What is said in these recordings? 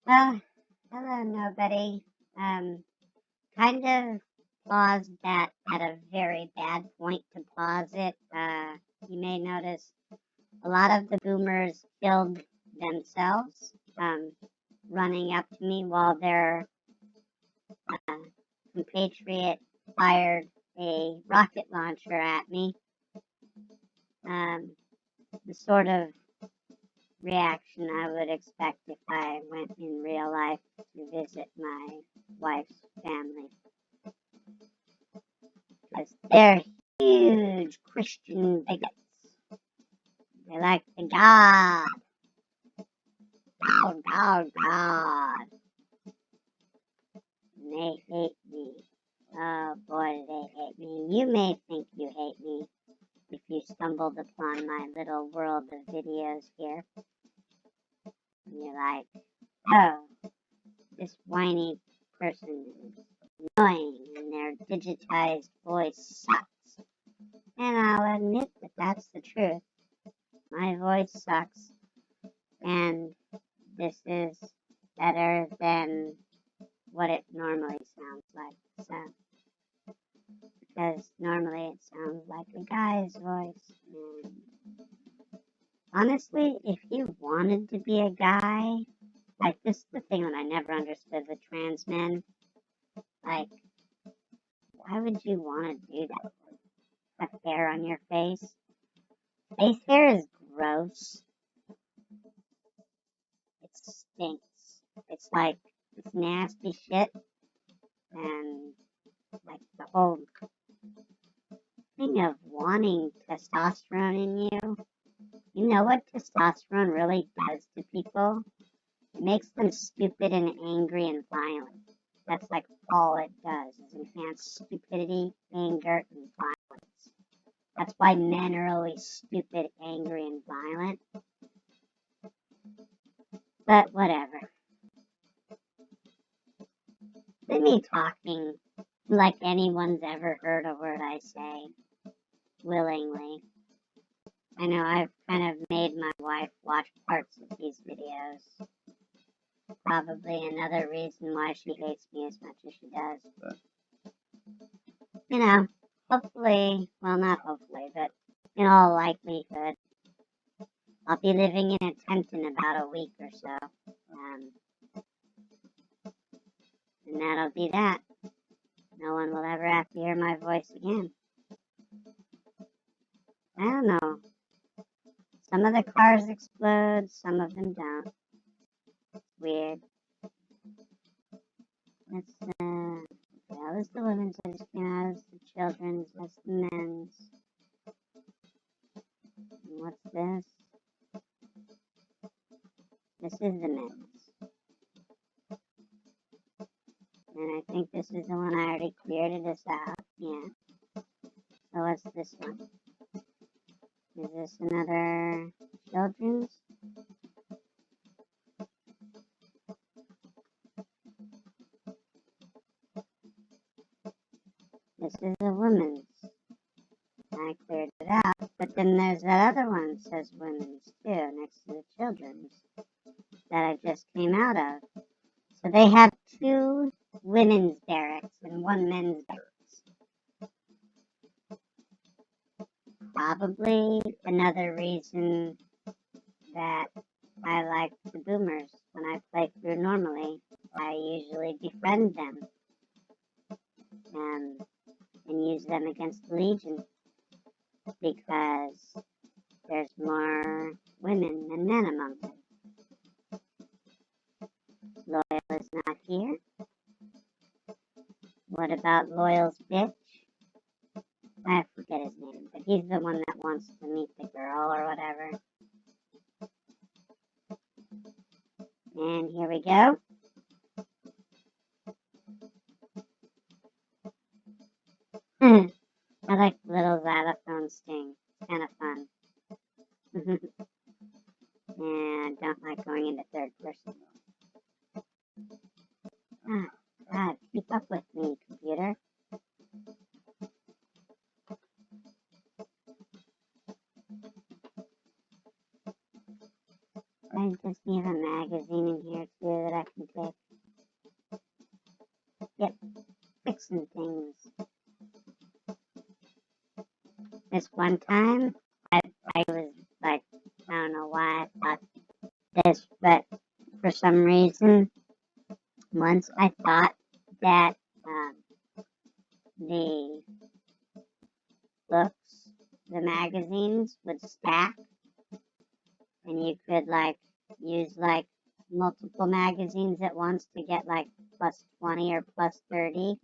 Well, hello, nobody. Kind of paused that at a very bad point to pause it. You may notice a lot of the boomers killed themselves, running up to me while their uh, compatriot fired a rocket launcher at me. The sort of reaction I would expect if I went in real life to visit my wife's family. Because they're huge Christian bigots. They like the God. God, God, God. And they hate me. Oh boy, do they hate me. You may think you hate me if you stumbled upon my little world of videos here. And you're like, oh, this whiny person is annoying and their digitized voice sucks. And I'll admit that that's the truth. My voice sucks. And this is better than what it normally sounds like. So, because normally it sounds like a guy's voice. And honestly, if you wanted to be a guy, like this is the thing that I never understood with trans men. Like, why would you want to do that? Have hair on your face? Face hair is gross. It stinks. It's like, it's nasty shit. And like the whole thing of wanting testosterone in you. You know what testosterone really does to people? It makes them stupid and angry and violent. That's like all it does is enhance stupidity, anger, and violence. That's why men are always stupid, angry, and violent. But whatever. With me talking like anyone's ever heard a word I say willingly. I know I've kind of made my wife watch parts of these videos. Probably another reason why she hates me as much as she does. But, you know, hopefully, well, not hopefully, but in all likelihood, I'll be living in a tent in about a week or so. And that'll be that. No one will ever have to hear my voice again. I don't know. Some of the cars explode, some of them don't. It's weird. That's, that was the women's, I just came out as the children's, that's the men's. And what's this? This is the men's. And I think this is the one I already cleared this out. Yeah. So what's this one? Is this another children's? This is a women's. I cleared it out. But then there's that other one that says women's too, next to the children's, that I just came out of. So they have two women's barracks and one men's barracks. Probably another reason that I like the boomers. When I play through normally, I usually befriend them and use them against the Legion because there's more women than men among them. Loyal is not here. What about Loyal's bitch? I forget his name, but he's the one that wants to meet the girl or whatever. And here we go. I like the little xylophone sting. It's kind of fun. And I don't like going into third person. Ah, God, keep up with me, computer. I just need a magazine in here too that I can this one time, I was like, I don't know why I thought this, but for some reason, once I thought that the books, the magazines would stack, and you could like use like multiple magazines at once to get like plus 20 or plus 30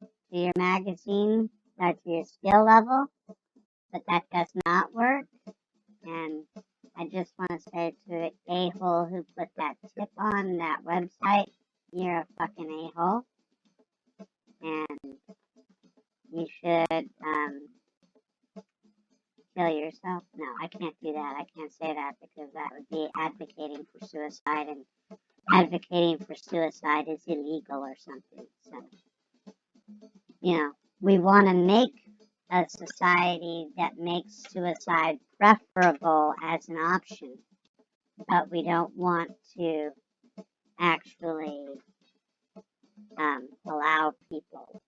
to your magazine, to your skill level, but that does not work. And I just want to say to the a-hole who put that tip on that website, you're a fucking a-hole, and you should kill yourself. No, I can't do that. I can't say that because that would be advocating for suicide, and advocating for suicide is illegal or something. So, we want to make a society that makes suicide preferable as an option, but we don't want to actually allow people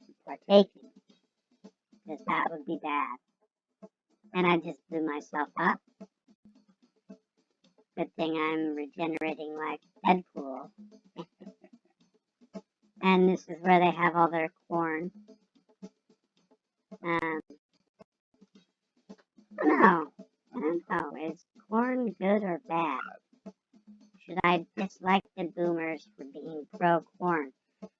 to partake in it, because that would be bad. And I just blew myself up. Good thing I'm regenerating like Deadpool. And this is where they have all their corn. I don't know. Is corn good or bad? Should I dislike the boomers for being pro-corn?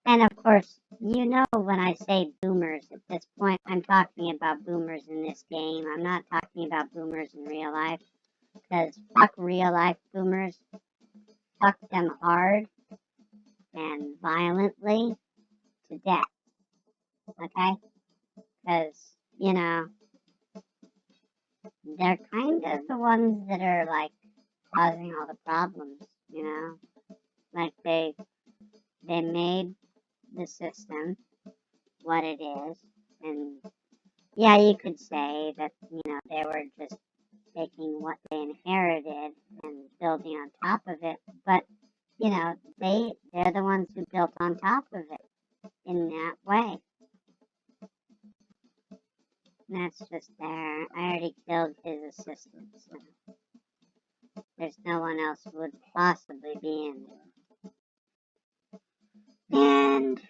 And of course, when I say boomers at this point, I'm talking about boomers in this game. I'm not talking about boomers in real life, because fuck real life boomers. Fuck them hard and violently to death. Okay? Because, they're kind of the ones that are like causing all the problems, Like they made the system what it is, and yeah, you could say that, they were just taking what they inherited and building on top of it, but, they're the ones who built on top of it in that way. And that's just there. I already killed his assistant, so there's no one else who would possibly be in there. And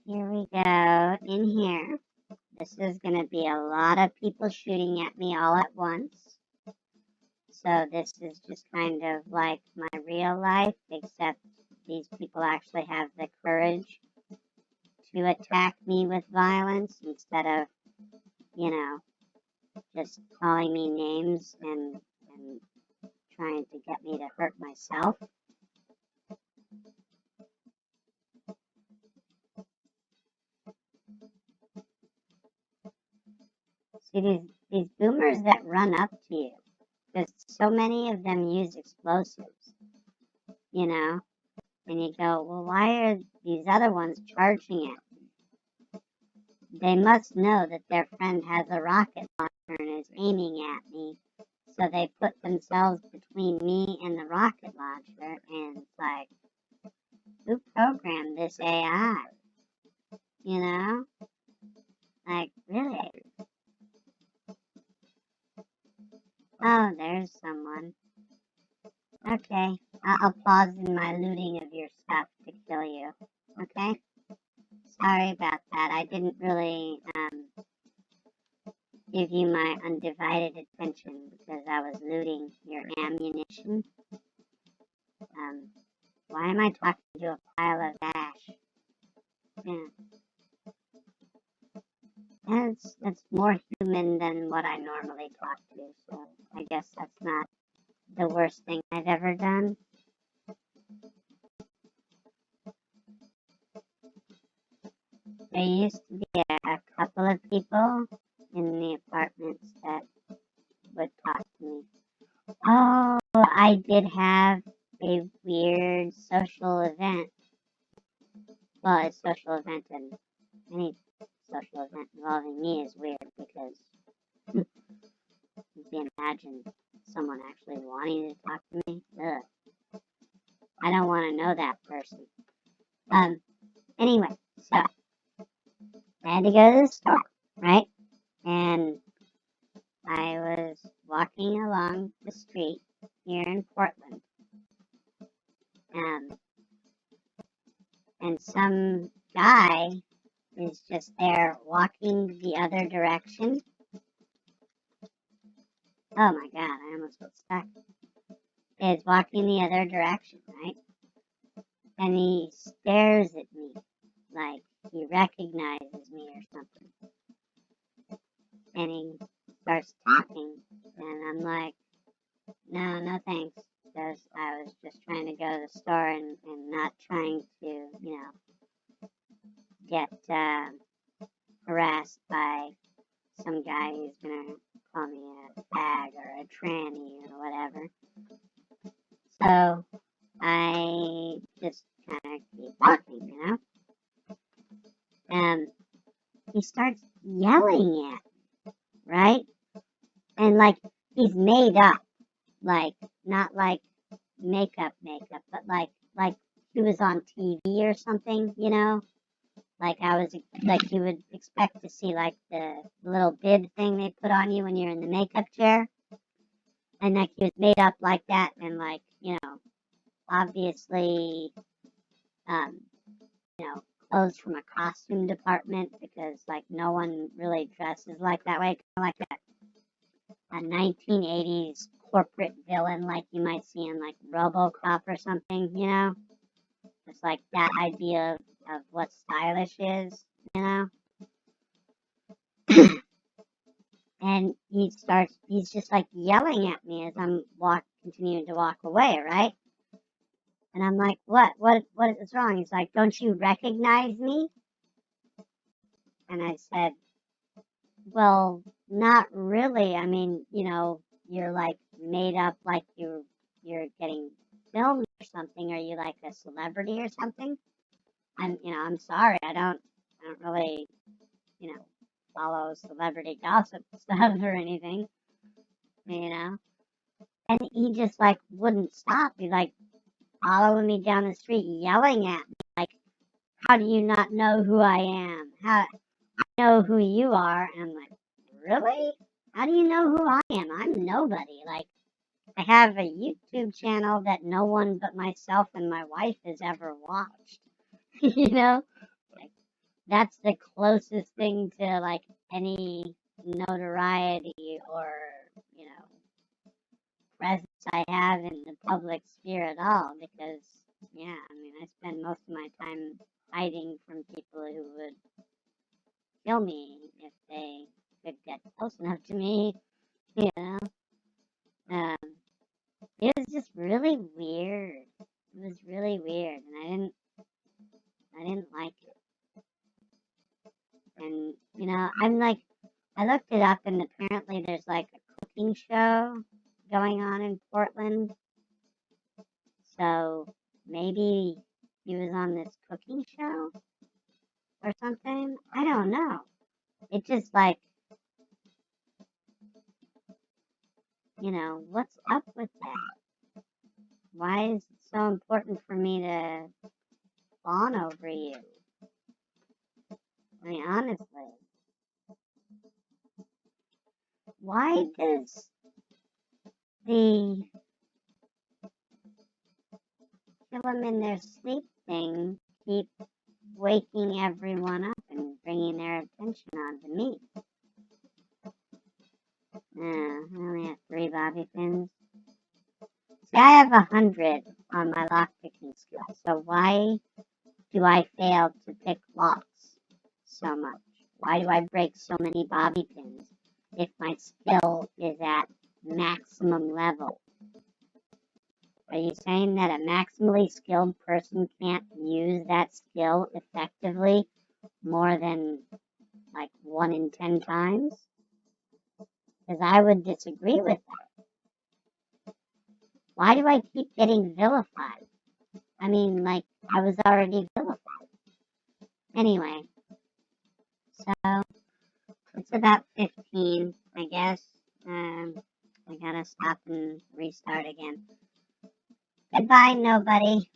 here we go, in here. This is going to be a lot of people shooting at me all at once. So this is just kind of like my real life, except these people actually have the courage to attack me with violence instead of, just calling me names and trying to get me to hurt myself. See, these boomers that run up to you, because so many of them use explosives, and you go, well, why are these other ones charging it? They must know that their friend has a rocket launcher and is aiming at me, so they put themselves between me and the rocket launcher, and it's like, who programmed this AI? Like, really? Oh, there's someone. Okay, I'll pause in my looting of your stuff to kill you. Okay? Sorry about that. I didn't really give you my undivided attention because I was looting your ammunition. Why am I talking to a pile of ash? Yeah. That's more human than what I normally talk to, so I guess that's not the worst thing I've ever done. There used to be a couple of people in the apartments that would talk to me. Oh, I did have a weird social event. Well, a social event, and any social event involving me is weird because you can imagine someone actually wanting to talk to me. Ugh. I don't want to know that person. Anyway, so I had to go to the store, right? And I was walking along the street here in Portland, um, and some guy is just there walking the other direction. Oh my god, I almost got stuck. Is walking the other direction, right? And he stares at me like he recognizes me or something. And he starts talking, and I'm like, no, no thanks, because I was just trying to go to the store and not trying to, get harassed by some guy who's gonna call me a fag or a tranny or whatever. So I just kind of keep walking. He starts yelling at me, right? And like he's made up, like not like makeup, but like he was on TV or something. Like I was like you would expect to see like the little bib thing they put on you when you're in the makeup chair, and like he was made up like that, and like obviously, um, you know, clothes from a costume department because like no one really dresses like that way, kind of like a 1980s corporate villain like you might see in like RoboCop or something. It's like that idea of what stylish is. And he's just like yelling at me as I'm continuing to walk away, right? And I'm like, what is wrong? He's like, don't you recognize me? And I said, well, not really. I mean, you're like made up like you're getting filmed or something. Are you like a celebrity or something? I'm sorry. I don't really, you know, follow celebrity gossip stuff or anything, you know. And he just like wouldn't stop. He like following me down the street, yelling at me, like, "How do you not know who I am? How I know who you are?" And I'm like, "Really? How do you know who I am? I'm nobody. Like, I have a YouTube channel that no one but myself and my wife has ever watched. you know, like that's the closest thing to like any notoriety or you know presence I have in the public sphere at all because, yeah, I mean, I spend most of my time hiding from people who would kill me if they could get close enough to me, you know. Um, it was just really weird. It was really weird, and I didn't like it. And I'm like, I looked it up, and apparently there's like a cooking show going on in Portland. So maybe he was on this cooking show or something. I don't know. It just like, what's up with that? Why is it so important for me to fawn over you? I mean, honestly, why does the kill them in their sleep thing keep waking everyone up and bringing their attention onto me? I only have 3 bobby pins. See, I have 100 on my lock picking skill, so why do I fail to pick locks so much? Why do I break so many bobby pins if my skill is at maximum level? Are you saying that a maximally skilled person can't use that skill effectively more than like 1 in 10 times? Because I would disagree with that. Why do I keep getting vilified? I mean, like, I was already vilified. Anyway, so it's about 15, I guess. I gotta stop and restart again. Goodbye, nobody.